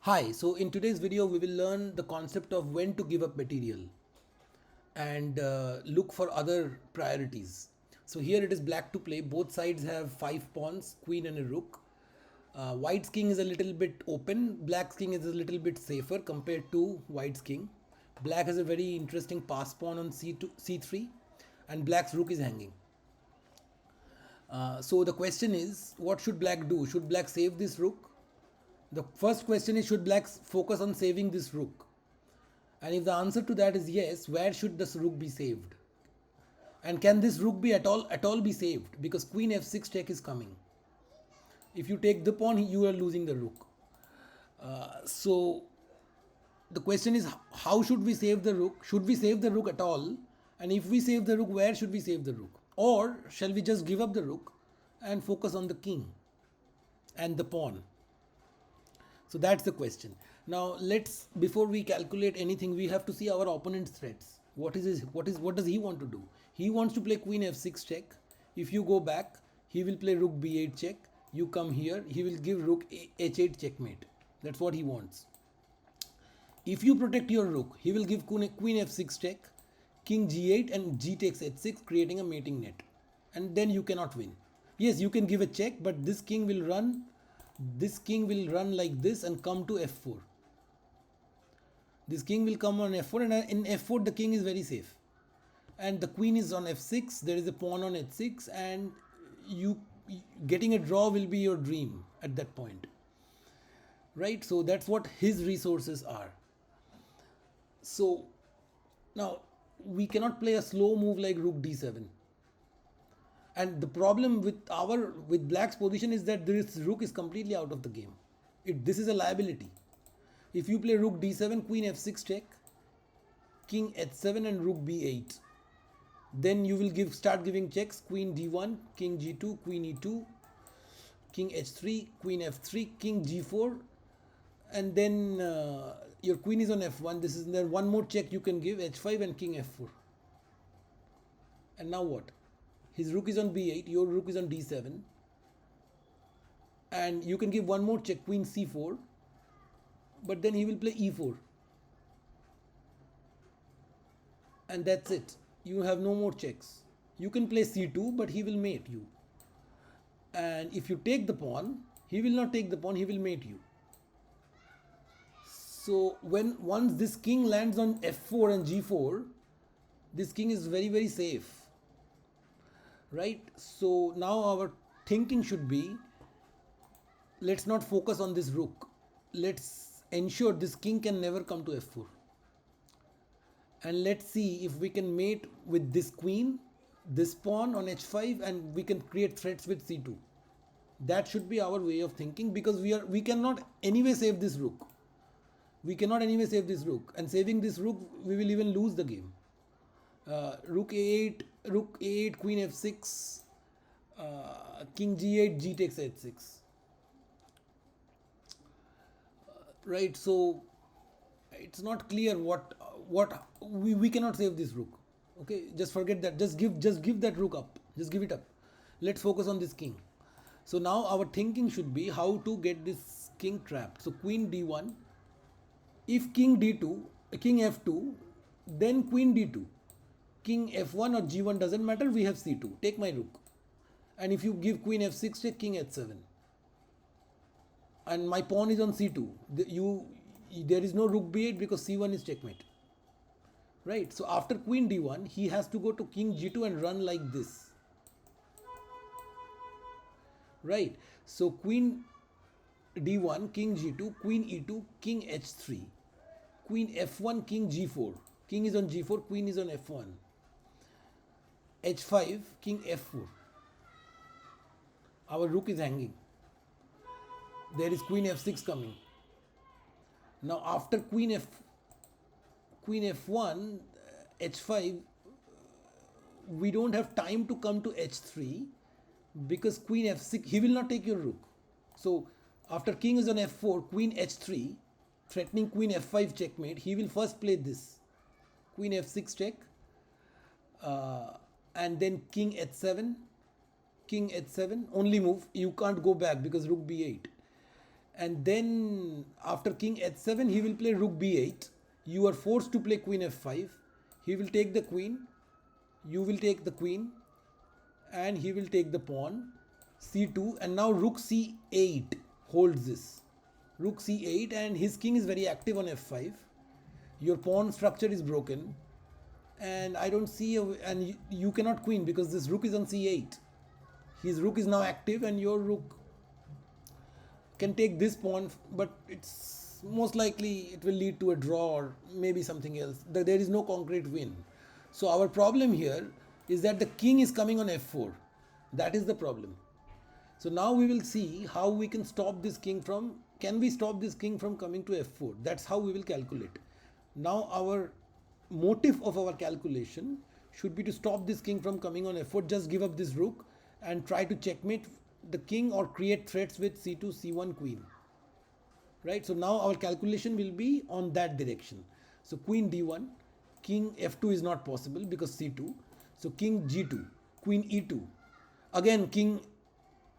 Hi, so in today's video, we will learn the concept of when to give up material and look for other priorities. So here it is black to play. Both sides have five pawns, queen and a rook. White's king is a little bit open. Black's king is a little bit safer compared to white's king. Black has a very interesting pass pawn on c2, c3, and black's rook is hanging. So the question is, what should black do? Should black save this rook? The first question is, should black focus on saving this rook? And if the answer to that is yes, where should this rook be saved? And can this rook be at all be saved? Because queen f6 check is coming. If you take the pawn, you are losing the rook. So the question is, how should we save the rook? Should we save the rook at all? And if we save the rook, where should we save the rook? Or shall we just give up the rook and focus on the king and the pawn? So that's the question. Now let's, before we calculate anything, we have to see our opponent's threats. What does he want to do? He wants to play queen f6 check. If you go back, he will play rook b8 check. You come here, he will give rook h8 checkmate. That's what he wants. If you protect your rook, he will give queen f6 check, king g8 and g takes h6, creating a mating net. And then you cannot win. Yes, you can give a check, but this king will run like this and come to f4. This king will come on f4, and in f4 the king is very safe. And the queen is on f6, there is a pawn on h6, and you getting a draw will be your dream at that point. Right? So that's what his resources are. So now we cannot play a slow move like rook d7. And the problem with black's position is that this rook is completely out of the game. This is a liability. If you play rook d7, queen f6 check, king h7 and rook b8, then you will start giving checks: queen d1, king g2, queen e2, king h3, queen f3, king g4, and then your queen is on f1. This is there one more check you can give: h5 and king f4. And now what? His rook is on b8, your rook is on d7, and you can give one more check, queen c4, but then he will play e4, and that's it. You have no more checks. You can play c2, but he will mate you. And if you take the pawn, he will not take the pawn, he will mate you. So once this king lands on f4 and g4, this king is very, very safe. Right? So now our thinking should be, let's not focus on this rook. Let's ensure this king can never come to f4. And let's see if we can mate with this queen, this pawn on h5, and we can create threats with c2. That should be our way of thinking, because we cannot anyway save this rook. We cannot anyway save this rook, and saving this rook, we will even lose the game. Rook a8, queen f6, king g8, g takes h6. Right? So it's not clear what we cannot save this rook. Okay, just forget that. Just give that rook up. Just give it up. Let's focus on this king. So now our thinking should be how to get this king trapped. So queen d1. If king d2, king f2, then queen d2. King f1 or g1 doesn't matter. We have c2. Take my rook. And if you give queen f6, take king h7. And my pawn is on c2. There is no rook b8 because c1 is checkmate. Right? So after queen d1, he has to go to king g2 and run like this. Right? So queen d1, king g2, queen e2, king h3, queen f1, king g4. King is on g4, queen is on f1. h5, king f4. Our rook is hanging. There is queen f6 coming. Now after queen f1, h5, we don't have time to come to h3, because queen f6, he will not take your rook. So after king is on f4, queen h3, threatening queen f5 checkmate, he will first play this queen f6 check, and then king h7, only move. You can't go back because rook b8. and then after king h7 he will play rook b8. You are forced to play queen f5. He will take the queen, you will take the queen, and he will take the pawn c2, and now rook c8 holds this. Rook c8, and his king is very active on f5. Your pawn structure is broken, and I don't see and you cannot queen because this rook is on c8. His rook is now active, and your rook can take this pawn, but it's most likely it will lead to a draw or maybe something else. There is no concrete win. So our problem here is that the king is coming on f4. That is the problem. So now we will see how we can stop this king from, can we stop this king from coming to f4? That's how we will calculate. Now our motive of our calculation should be to stop this king from coming on f4. Just give up this rook and try to checkmate the king or create threats with c2, c1, queen. Right? So now our calculation will be on that direction. So queen d1, king f2 is not possible because c2. So king g2, queen e2. Again, king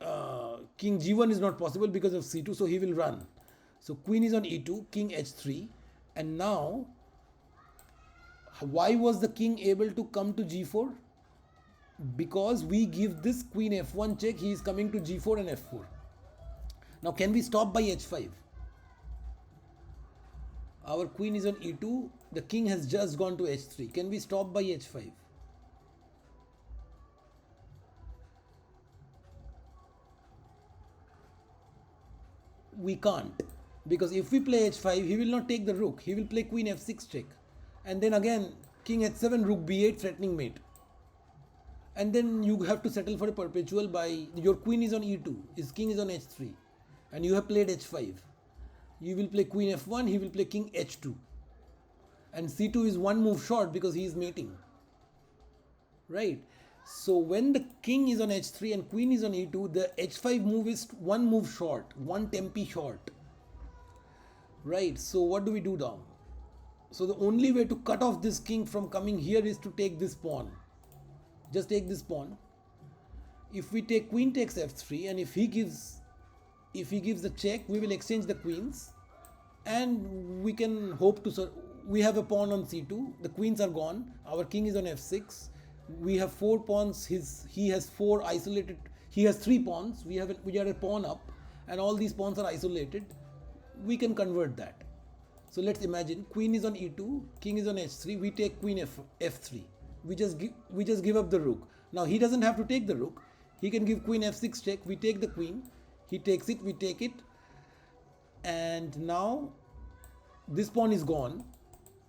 g1 is not possible because of c2, so he will run. So queen is on e2, king h3, and now why was the king able to come to g4? Because we give this queen f1 check, he is coming to g4 and f4. Now can we stop by h5? Our queen is on e2, the king has just gone to h3. Can we stop by h5? We can't, because if we play h5 he will not take the rook, he will play queen f6 check, and then again king h7, rook b8, threatening mate, and then you have to settle for a perpetual by your queen is on e2, his king is on h3, and you have played h5. You will play queen f1, he will play king h2, and c2 is one move short because he is mating, right? So when the king is on h3 and queen is on e2, the h5 move is one move short, one tempi short, right? So what do we do now? So the only way to cut off this king from coming here is to take this pawn. Just take this pawn. If we take queen takes f3, and if he gives the check, we will exchange the queens, and we can hope to. We have a pawn on c2. The queens are gone. Our king is on f6. We have 4 pawns. He has 4 isolated. He has 3 pawns. We are a pawn up, and all these pawns are isolated. We can convert that. So let's imagine queen is on e2, king is on h3. We take queen f3. We just give up the rook. Now he doesn't have to take the rook. He can give queen f6 check. We take the queen. He takes it. We take it. And now this pawn is gone.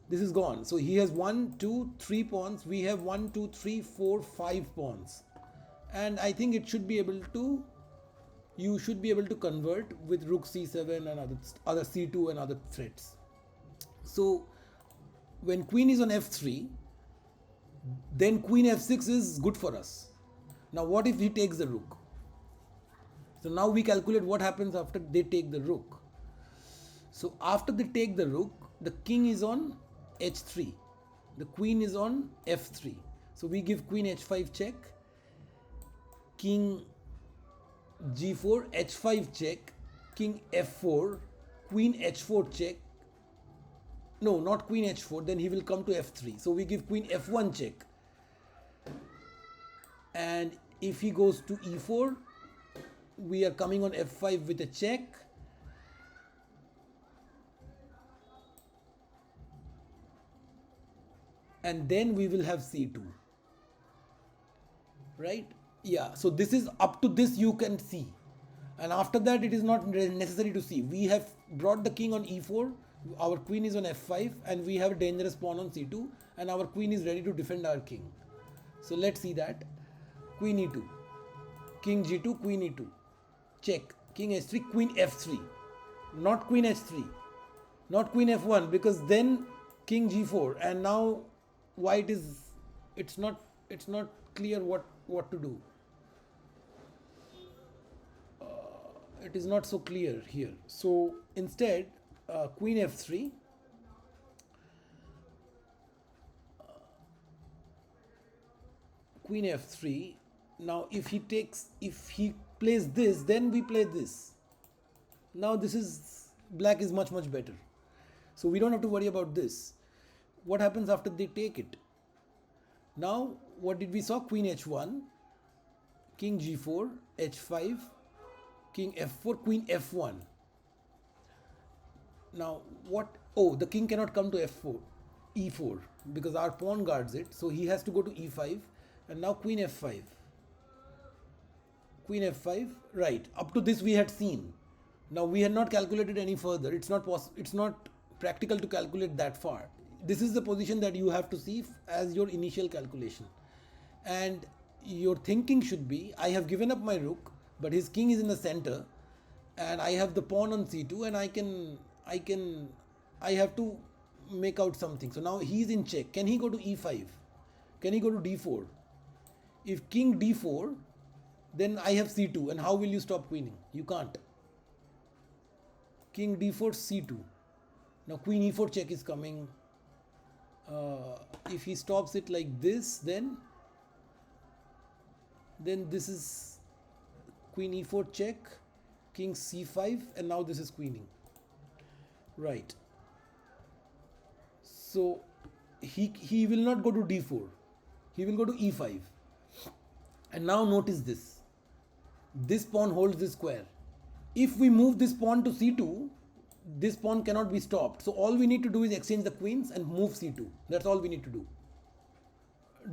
This is gone. So he has 1, 2, 3 pawns. We have 1, 2, 3, 4, 5 pawns. And I think it should be able to, you should be able to convert with rook c7 and other c2 and other threats. So when queen is on f3, then queen f6 is good for us. Now what if he takes the rook? So now we calculate what happens after they take the rook. So after they take the rook, the king is on h3, the queen is on f3. So we give queen h5 check, king g4, h5 check, king f4, queen h4 check. No, not queen h4, then he will come to f3. So we give queen f1 check. And if he goes to e4, we are coming on f5 with a check. And then we will have c2. Right? Yeah, so this is up to this you can see. And after that it is not necessary to see. We have brought the king on e4, our queen is on f5, and we have a dangerous pawn on c2, and our queen is ready to defend our king. So let's see that. Queen e2, king g2, queen e2, check, king h3, queen f3, not queen h3, not queen f1, because then king g4, and now white is, it's not clear what to do. It is not so clear here. So instead, queen f3, queen f3. Now if he plays this, then we play this. Now this is, black is much better. So we don't have to worry about this. What happens after they take it? Now what did we saw? Queen h1, king g4, h5, king f4, queen f1. Now what? Oh, the king cannot come to f4, e4, because our pawn guards it. So he has to go to e5, and now queen f5. Queen f5. Right. Up to this we had seen. Now we had not calculated any further. It's not practical to calculate that far. This is the position that you have to see as your initial calculation, and your thinking should be: I have given up my rook, but his king is in the center, and I have the pawn on c2, and I have to make out something. So now he is in check. Can he go to e5? Can he go to d4? If king d4, then I have c2, and how will you stop queening? You can't. King d4, c2. Now queen e4 check is coming. If he stops it like this, then this is queen e4 check, king c5, and now this is queening. Right. So he will not go to d4. He will go to e5. And now notice this. This pawn holds this square. If we move this pawn to c2, this pawn cannot be stopped. So all we need to do is exchange the queens and move c2. That's all we need to do.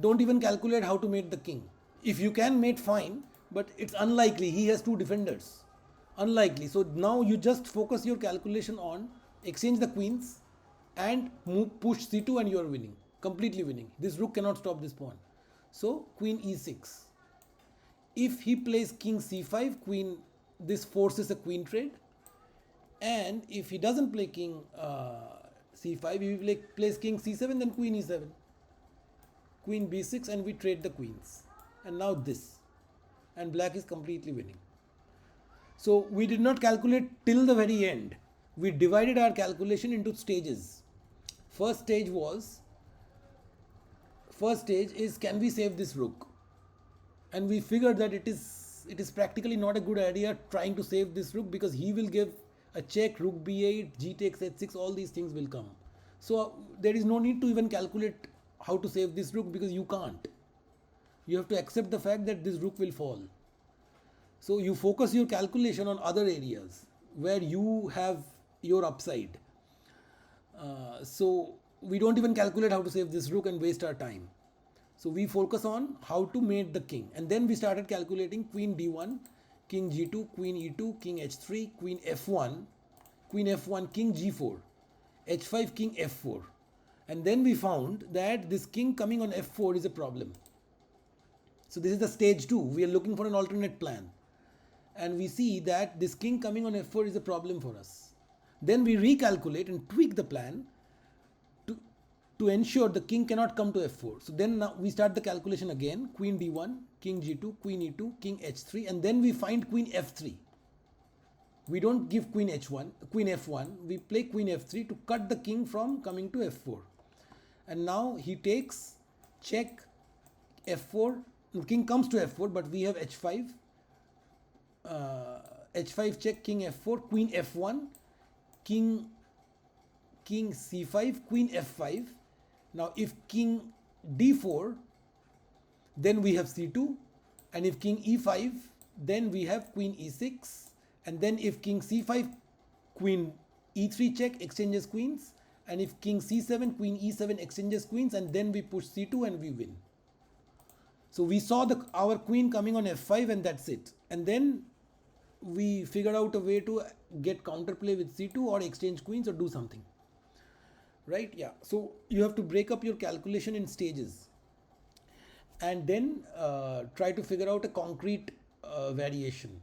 Don't even calculate how to mate the king. If you can mate, fine, but it's unlikely. He has two defenders. Unlikely. So now you just focus your calculation on exchange the queens and push c2, and you are winning. Completely winning. This rook cannot stop this pawn. So queen e6. If he plays king c5, this forces a queen trade. And if he doesn't play king c5, he plays king c7, then queen e7, queen b6, and we trade the queens. And now this, and black is completely winning. So we did not calculate till the very end. We divided our calculation into stages. First stage is, can we save this rook? And we figured that it is practically not a good idea trying to save this rook, because he will give a check, rook b8, g takes h6, all these things will come. So there is no need to even calculate how to save this rook, because you can't. You have to accept the fact that this rook will fall. So you focus your calculation on other areas where you have your upside. So we don't even calculate how to save this rook and waste our time. So we focus on how to mate the king, and then we started calculating queen d1, king g2, queen e2, king h3, queen f1, king g4, h5, king f4. And then we found that this king coming on f4 is a problem. So this is the stage 2. We are looking for an alternate plan. And we see that this king coming on f4 is a problem for us. Then we recalculate and tweak the plan to ensure the king cannot come to f4. So then now we start the calculation again. Queen d1, king g2, queen e2, king h3, and then we find queen f3. We don't give queen f1. We play queen f3 to cut the king from coming to f4. And now he takes check f4. The king comes to f4, but we have h5. H5 check, king f4, queen f1, king c5, queen f5. Now if king d4, then we have c2, and if king e5, then we have queen e6, and then if king c5, queen e3 check, exchanges queens, and if king c7, queen e7 exchanges queens, and then we push c2 and we win. So we saw our queen coming on f5, and that's it. And then we figured out a way to get counterplay with c2 or exchange queens or do something. Right? Yeah. So you have to break up your calculation in stages, and then try to figure out a concrete variation.